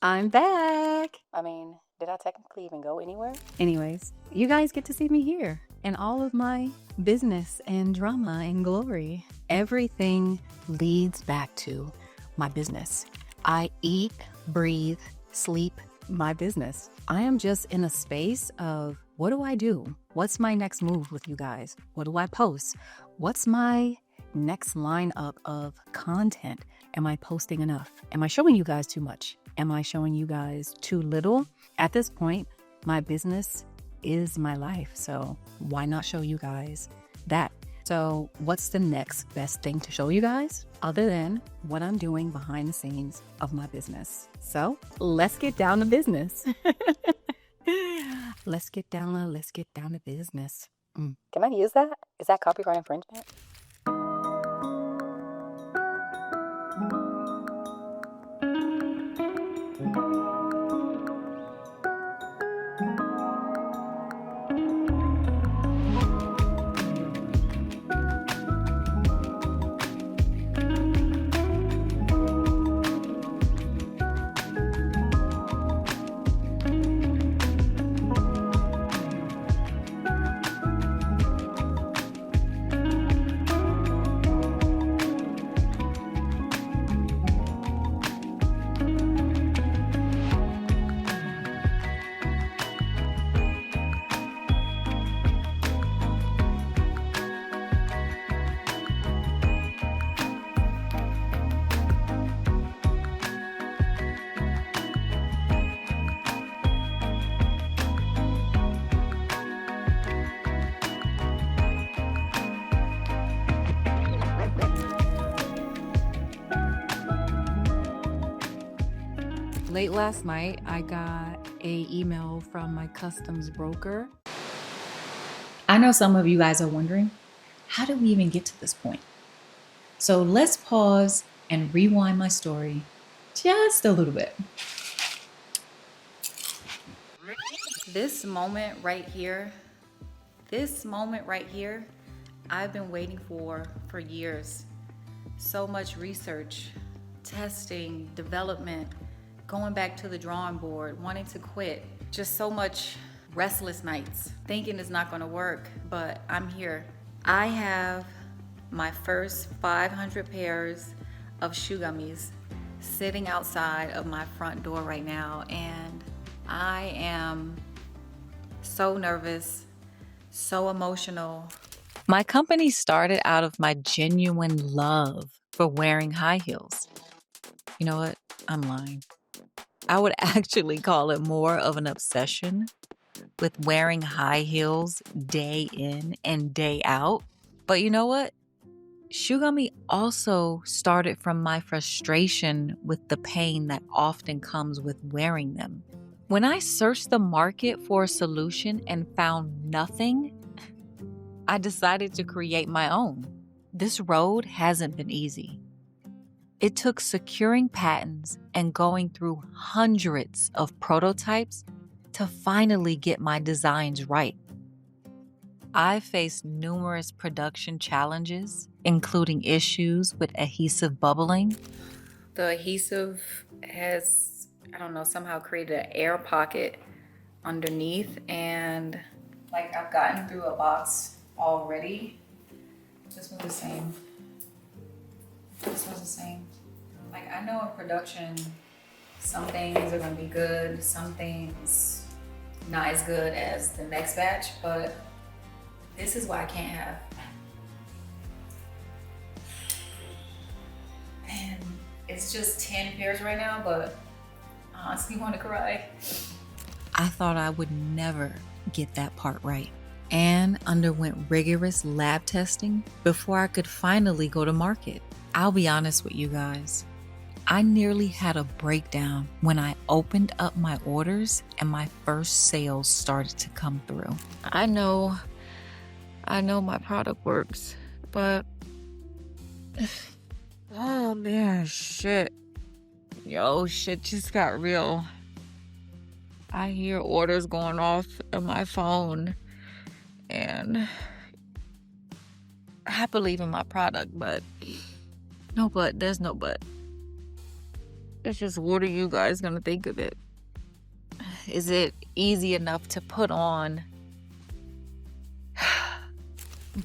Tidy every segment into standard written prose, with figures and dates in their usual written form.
I'm back. I mean, did I technically even go anywhere? Anyways, you guys get to see me here and all of my business and drama and glory. Everything leads back to my business. I eat, breathe, sleep my business. I am just in a space of what do I do? What's my next move with you guys? What do I post? What's my next lineup of content? Am I posting enough? Am I showing you guys too much? Am I showing you guys too little? At this point, my business is my life. So why not show you guys that? So what's the next best thing to show you guys other than what I'm doing behind the scenes of my business? So let's get down to business. Let's get down to business. Can I use that? Is that copyright infringement? Late last night, I got an email from my customs broker. I know some of you guys are wondering, how did we even get to this point? So let's pause and rewind my story just a little bit. This moment right here, I've been waiting for years. So much research, testing, development, going back to the drawing board, wanting to quit, just so much restless nights, thinking it's not gonna work, but I'm here. I have my first 500 pairs of shoe gummies sitting outside of my front door right now, and I am so nervous, so emotional. My company started out of my genuine love for wearing high heels. You know what? I'm lying. I would actually call it more of an obsession with wearing high heels day in and day out. But you know what? Shoe Gummi also started from my frustration with the pain that often comes with wearing them. When I searched the market for a solution and found nothing, I decided to create my own. This road hasn't been easy. It took securing patents and going through hundreds of prototypes to finally get my designs right. I faced numerous production challenges, including issues with adhesive bubbling. The adhesive has, somehow created an air pocket underneath, and I've gotten through a box already. This was the same. I know in production, some things are gonna be good, some things not as good as the next batch, but this is what I can't have. And it's just 10 pairs right now, but I honestly want to cry. I thought I would never get that part right, and underwent rigorous lab testing before I could finally go to market. I'll be honest with you guys. I nearly had a breakdown when I opened up my orders and my first sales started to come through. I know my product works, but oh man, shit just got real. I hear orders going off on my phone, and I believe in my product, but there's no but. It's just, what are you guys gonna think of it? Is it easy enough to put on?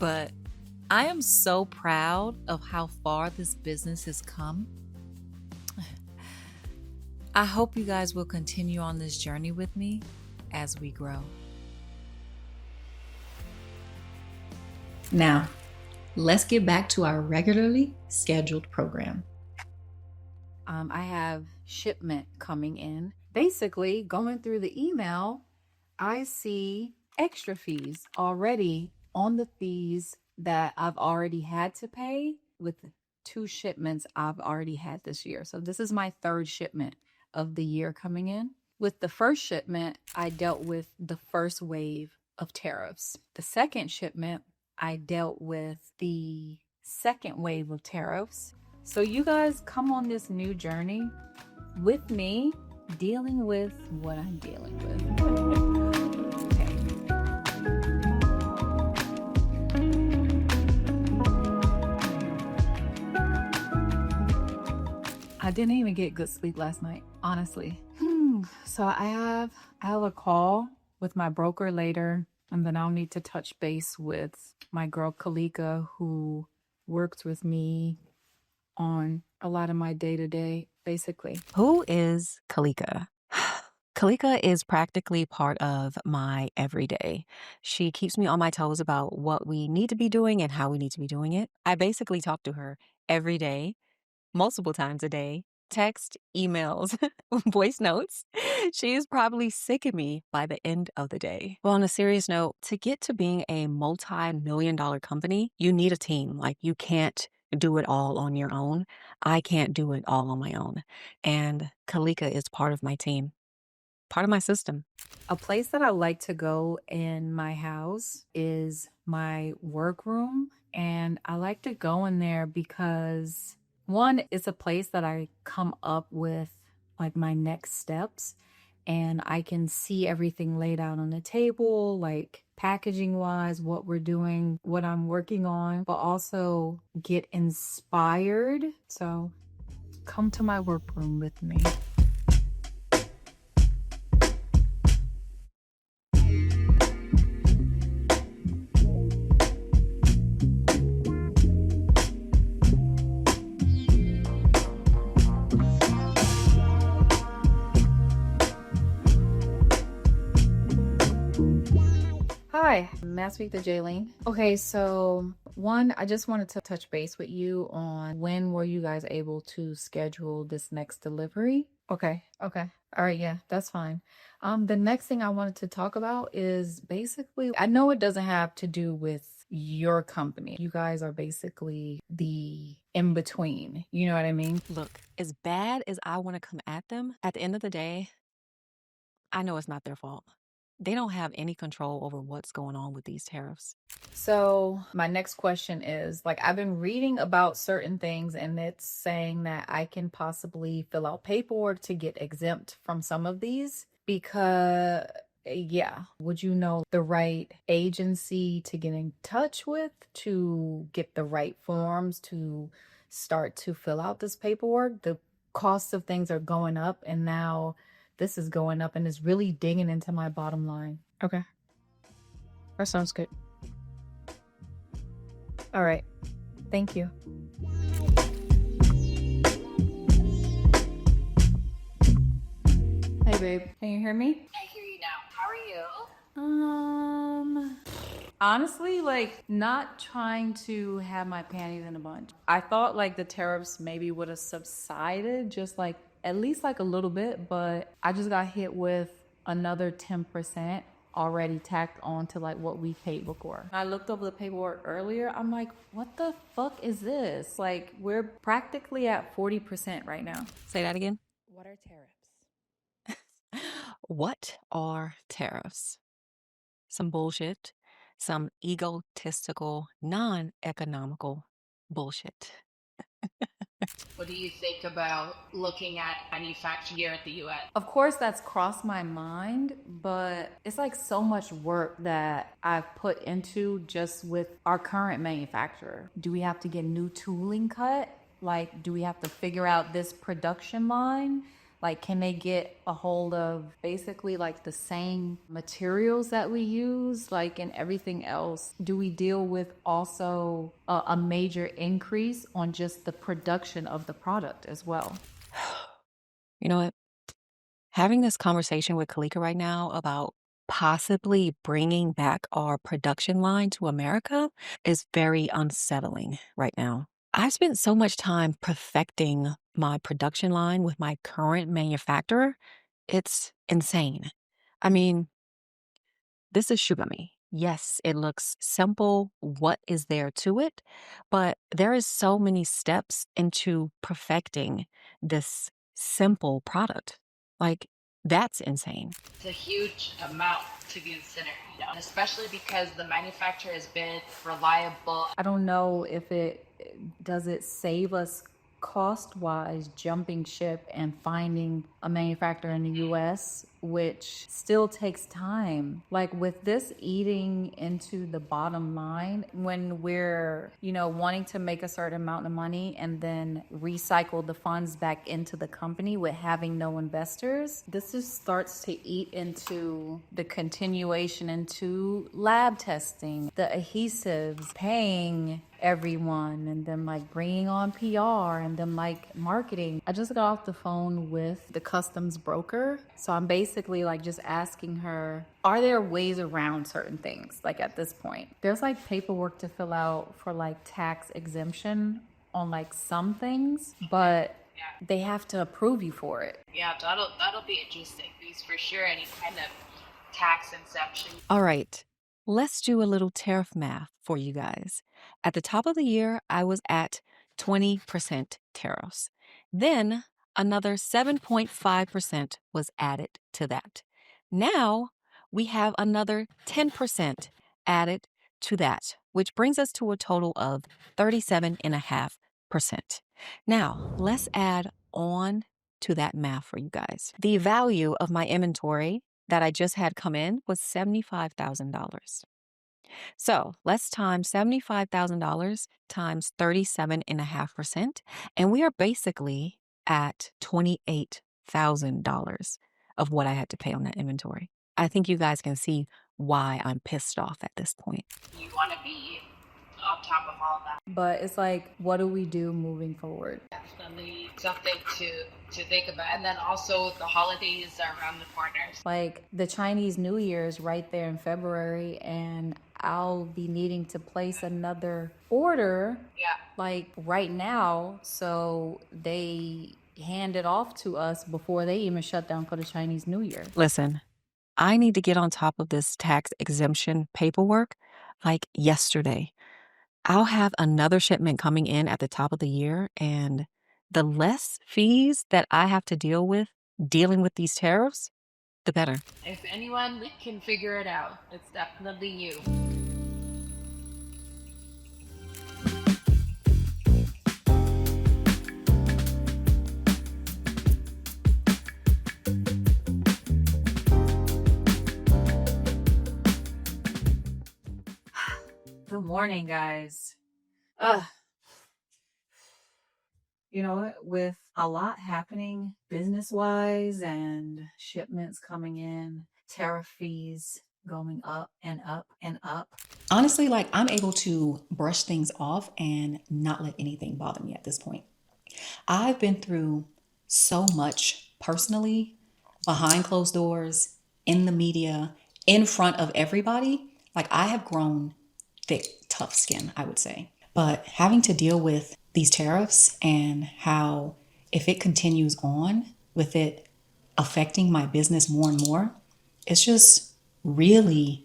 But I am so proud of how far this business has come. I hope you guys will continue on this journey with me as we grow. Now, let's get back to our regularly scheduled program. I have shipment coming in. Basically, going through the email, I see extra fees already on the fees that I've already had to pay with 2 shipments I've already had this year. So this is my 3rd shipment of the year coming in. With the first shipment, I dealt with the first wave of tariffs. The second shipment, I dealt with the second wave of tariffs. So you guys come on this new journey with me, dealing with what I'm dealing with. Okay. I didn't even get good sleep last night, honestly. So I have a call with my broker later, and then I'll need to touch base with my girl Kalika, who works with me on a lot of my day-to-day, basically. Who is Kalika? Kalika is practically part of my everyday. She keeps me on my toes about what we need to be doing and how we need to be doing it. I basically talk to her every day, multiple times a day, text, emails, voice notes. She is probably sick of me by the end of the day. Well, on a serious note, to get to being a multi-million-dollar company, you need a team. Like, you can't do it all on your own. I can't do it all on my own. And Kalika is part of my team, part of my system. A place that I like to go in my house is my workroom. And I like to go in there because, one, it's a place that I come up with like my next steps, and I can see everything laid out on the table, like packaging wise, what we're doing, what I'm working on, but also get inspired. So come to my workroom with me. Hi, may I speak to Jaylene? Okay, so one, I just wanted to touch base with you on when were you guys able to schedule this next delivery? Okay. All right, yeah, that's fine. The next thing I wanted to talk about is basically, I know it doesn't have to do with your company. You guys are basically the in between. You know what I mean? Look, as bad as I want to come at them, at the end of the day, I know it's not their fault. They don't have any control over what's going on with these tariffs. So my next question is, like, I've been reading about certain things, and it's saying that I can possibly fill out paperwork to get exempt from some of these because, yeah, would you know the right agency to get in touch with to get the right forms to start to fill out this paperwork? The cost of things are going up, and now this is going up, and it's really digging into my bottom line. Okay. That sounds good. All right. Thank you. Hey, babe. Can you hear me? I hear you now. How are you? Honestly, like, not trying to have my panties in a bunch. I thought like the tariffs maybe would have subsided, just like at least like a little bit, but I just got hit with another 10% already tacked on to like what we paid before. I looked over the paperwork earlier. I'm like, what the fuck is this? Like, we're practically at 40% right now. Say that again. What are tariffs? What are tariffs? Some bullshit, some egotistical, non-economical bullshit. What do you think about looking at manufacturing here at the U.S.? Of course, that's crossed my mind, but it's like so much work that I've put into just with our current manufacturer. Do we have to get new tooling cut? Like, do we have to figure out this production line? Like, can they get a hold of basically like the same materials that we use, like, and everything else? Do we deal with also a major increase on just the production of the product as well? You know what? Having this conversation with Kalika right now about possibly bringing back our production line to America is very unsettling right now. I've spent so much time perfecting my production line with my current manufacturer. It's insane. I mean, this is Shugami. Yes, it looks simple. What is there to it? But there is so many steps into perfecting this simple product. Like, that's insane. It's a huge amount to consider, especially because the manufacturer has been reliable. I don't know if it does it save us cost wise jumping ship and finding a manufacturer in the US, which still takes time. Like with this eating into the bottom line, when we're, wanting to make a certain amount of money and then recycle the funds back into the company with having no investors, this just starts to eat into the continuation into lab testing, the adhesives, paying everyone, and then like bringing on PR and then like marketing. I just got off the phone with the customs broker. So I'm basically like just asking her, are there ways around certain things? Like at this point, there's like paperwork to fill out for like tax exemption on like some things, but they have to approve you for it. Yeah, that'll be interesting because for sure any kind of tax exemption. All right, let's do a little tariff math for you guys. At the top of the year, I was at 20% tariffs. Then another 7.5% was added to that. Now we have another 10% added to that, which brings us to a total of 37.5%. Now let's add on to that math for you guys. The value of my inventory that I just had come in was $75,000. So let's times $75,000 times 37.5%, and we are basically at $28,000 of what I had to pay on that inventory. I think you guys can see why I'm pissed off at this point. You want to be on top of all that. But it's like, what do we do moving forward? Definitely something to think about. And then also the holidays are around the corner. Like the Chinese New Year is right there in February, and I'll be needing to place another order like right now. So they hand it off to us before they even shut down for the Chinese New Year. Listen, I need to get on top of this tax exemption paperwork like yesterday. I'll have another shipment coming in at the top of the year, and the less fees that I have to deal with dealing with these tariffs, the better. If anyone can figure it out, it's definitely you. Good morning, guys. You know what? With a lot happening business-wise and shipments coming in, tariff fees going up and up and up. Honestly, like I'm able to brush things off and not let anything bother me at this point. I've been through so much personally, behind closed doors, in the media, in front of everybody. Like I have grown thick, tough skin, I would say. But having to deal with these tariffs and how if it continues on with it affecting my business more and more, it's just really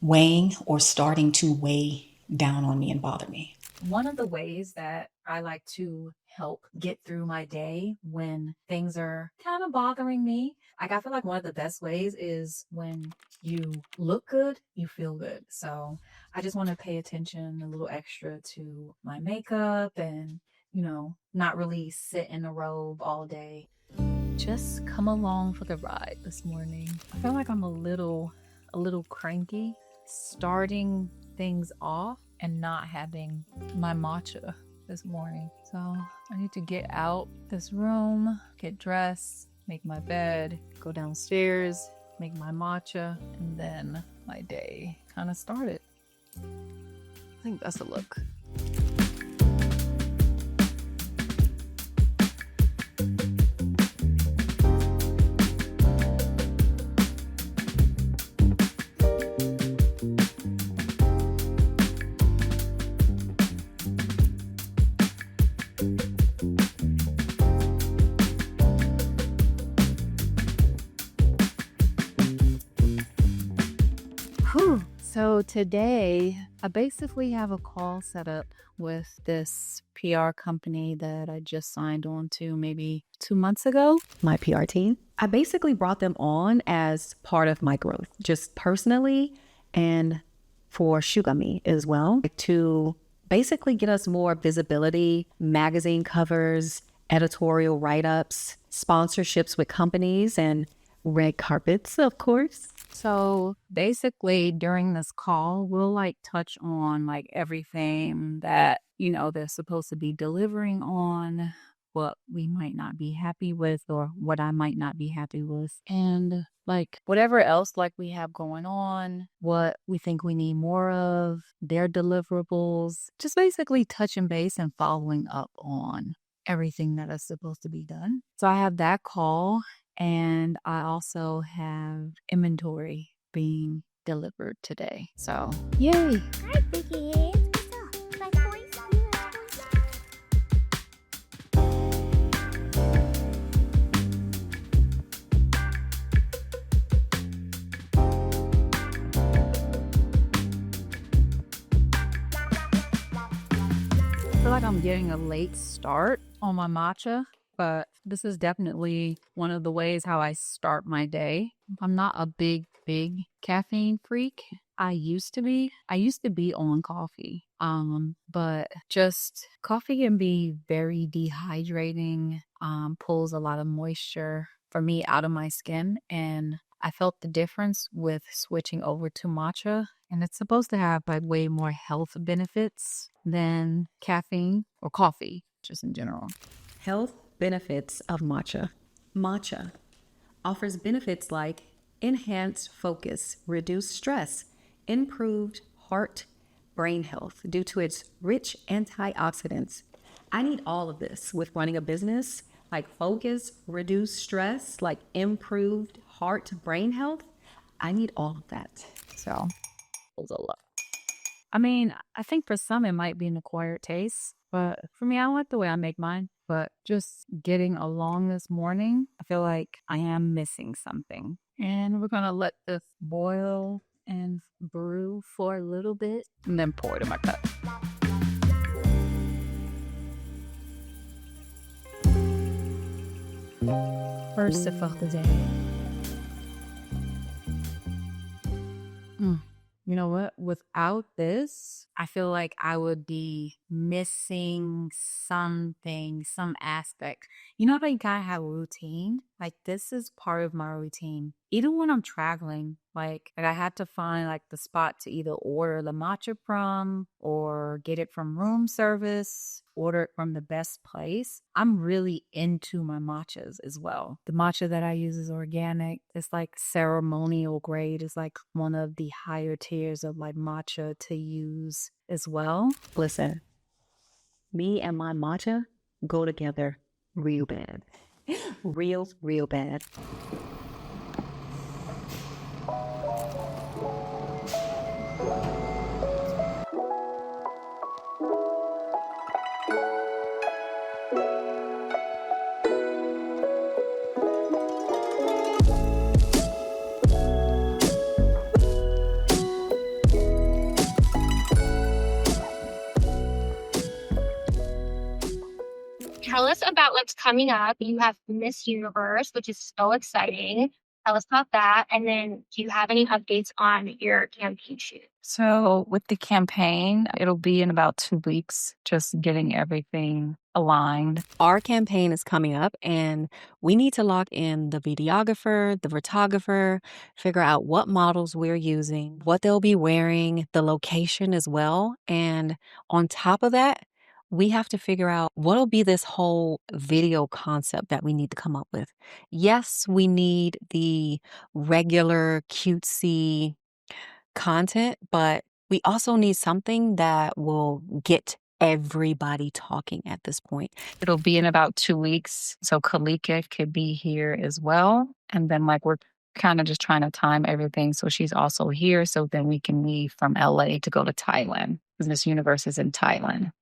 weighing or starting to weigh down on me and bother me. One of the ways that I like to help get through my day when things are kind of bothering me, like I feel like one of the best ways is when you look good, you feel good. So I just want to pay attention a little extra to my makeup and, not really sit in a robe all day. Just come along for the ride this morning. I feel like I'm a little cranky starting things off and not having my matcha. this morning. So I need to get out this room, get dressed, make my bed, go downstairs, make my matcha, and then my day kind of started. I think that's a look. Whew. So today, I basically have a call set up with this PR company that I just signed on to maybe 2 months ago. My PR team. I basically brought them on as part of my growth, just personally and for Gummi as well, to basically get us more visibility, magazine covers, editorial write-ups, sponsorships with companies, and red carpets, of course. So basically during this call, we'll like touch on like everything that, they're supposed to be delivering on, what we might not be happy with or what I might not be happy with. And like whatever else like we have going on, what we think we need more of, their deliverables, just basically touching base and following up on everything that is supposed to be done. So I have that call. And I also have inventory being delivered today. So, yay. Hi, big kids. What's up? Like boys? You I feel like I'm getting a late start on my matcha, but this is definitely one of the ways how I start my day. I'm not a big caffeine freak. I used to be on coffee. But just coffee can be very dehydrating, pulls a lot of moisture for me out of my skin. And I felt the difference with switching over to matcha. And it's supposed to have like way more health benefits than caffeine or coffee, just in general. Health benefits of matcha. Matcha offers benefits like enhanced focus, reduced stress, improved heart, brain health due to its rich antioxidants. I need all of this with running a business, like focus, reduced stress, like improved heart, brain health. I need all of that. So it was a lot. I mean, I think for some it might be an acquired taste, but for me, I like the way I make mine. But just getting along this morning, I feel like I am missing something. And we're gonna let this boil and brew for a little bit and then pour it in my cup. First sip of the day. You know what? Without this, I feel like I would be missing something, some aspect. You know how you kind of have a routine? Like this is part of my routine. Even when I'm traveling, like I had to find like the spot to either order the matcha from or get it from room service, order it from the best place. I'm really into my matchas as well. The matcha that I use is organic. It's like ceremonial grade. It's like one of the higher tiers of like matcha to use as well. Listen, me and my matcha go together real bad. Real bad. tell us about what's coming up. You have Miss Universe, which is so exciting. Tell us about that. And then do you have any updates on your campaign shoot? So with the campaign, it'll be in about 2 weeks, just getting everything aligned. Our campaign is coming up and we need to lock in the videographer, the photographer, figure out what models we're using, what they'll be wearing, the location as well. And on top of that, we have to figure out what'll be this whole video concept that we need to come up with. Yes, we need the regular cutesy content, but we also need something that will get everybody talking at this point. It'll be in about 2 weeks. So Kalika could be here as well. And then we're kind of just trying to time everything. So she's also here. So then we can leave from LA to go to Thailand because Miss Universe is in Thailand.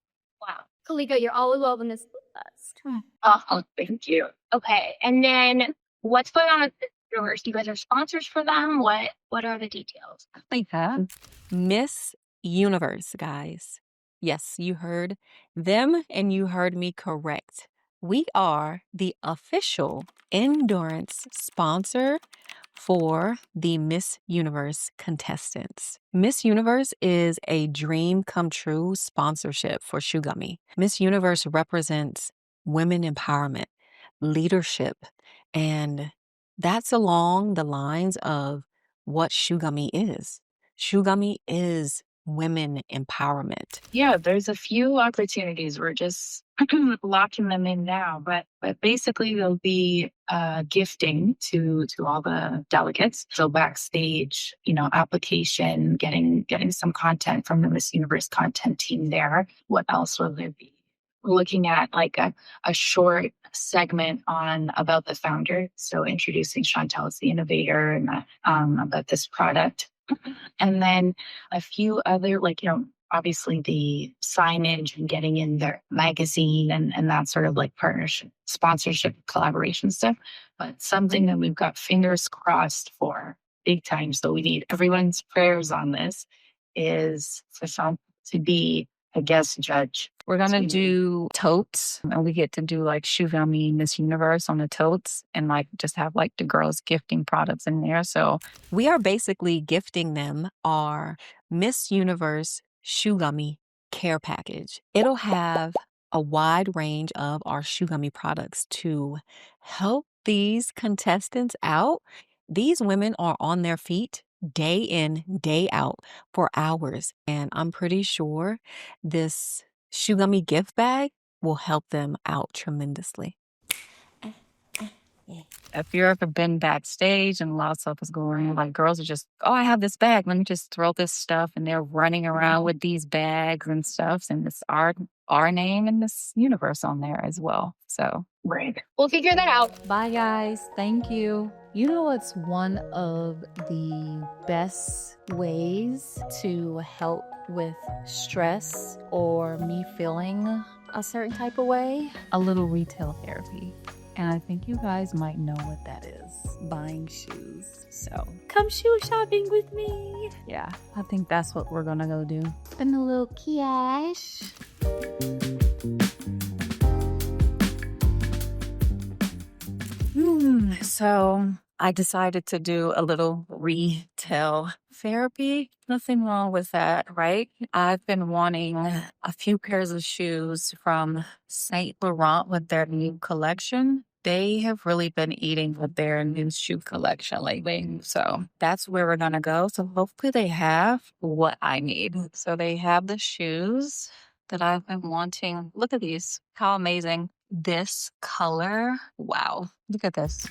Wow. Kalika, you're all alone in this with us. Oh, thank you. Okay. And then what's going on with the Universe? You guys are sponsors for them? What are the details? We have Miss Universe, guys. Yes, you heard them and you heard me correct. We are the official endurance sponsor for the Miss Universe contestants. Miss Universe is a dream come true sponsorship for Shoe Gummi. Miss Universe represents women empowerment, leadership, and that's along the lines of what Shoe Gummi is. Shoe Gummi is women empowerment. Yeah, there's a few opportunities. We're just locking them in now, but basically there'll be gifting to all the delegates. So backstage, application, getting some content from the Miss Universe content team there. What else will there be? We're looking at like a short segment on about the founder. So introducing Chantel as the innovator and about this product. And then a few other, obviously the signage and getting in their magazine and that sort of like partnership, sponsorship, collaboration stuff. But something that we've got fingers crossed for big time. So we need everyone's prayers on this is for Sean to be a guest judge. We're going to do totes, and we get to do like Shoe Gummi Miss Universe on the totes and just have the girls gifting products in there. So we are basically gifting them our Miss Universe Shoe Gummi care package. It'll have a wide range of our Shoe Gummi products to help these contestants out. These women are on their feet day in, day out for hours. And I'm pretty sure this Shoe Gummi gift bag will help them out tremendously. If you've ever been backstage and a lot of stuff is going on, girls are just, oh, I have this bag. Let me just throw this stuff. And they're running around with these bags and stuff. And it's our name and Miss Universe on there as well. So, right. We'll figure that out. Bye, guys. Thank you. You know what's one of the best ways to help with stress or me feeling a certain type of way? A little retail therapy. And I think you guys might know what that is. Buying shoes. So come shoe shopping with me. Yeah, I think that's what we're gonna go do. Spend a little cash. So I decided to do a little retail therapy. Nothing wrong with that, right? I've been wanting a few pairs of shoes from Saint Laurent with their new collection. They have really been eating with their new shoe collection lately. So that's where we're going to go. So hopefully they have what I need. So they have the shoes that I've been wanting. Look at these. How amazing. This color. Wow. Look at this.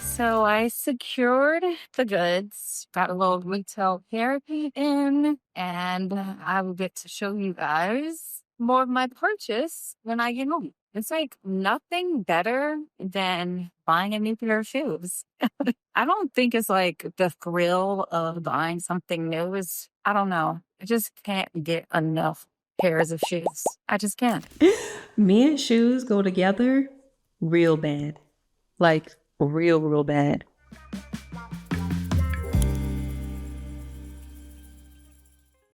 So I secured the goods, got a little retail therapy in, and I will get to show you guys more of my purchase when I get home. It's nothing better than buying a new pair of shoes. I don't think it's the thrill of buying something new is, I don't know. I just can't get enough pairs of shoes. I just can't. Me and shoes go together real bad. Real bad.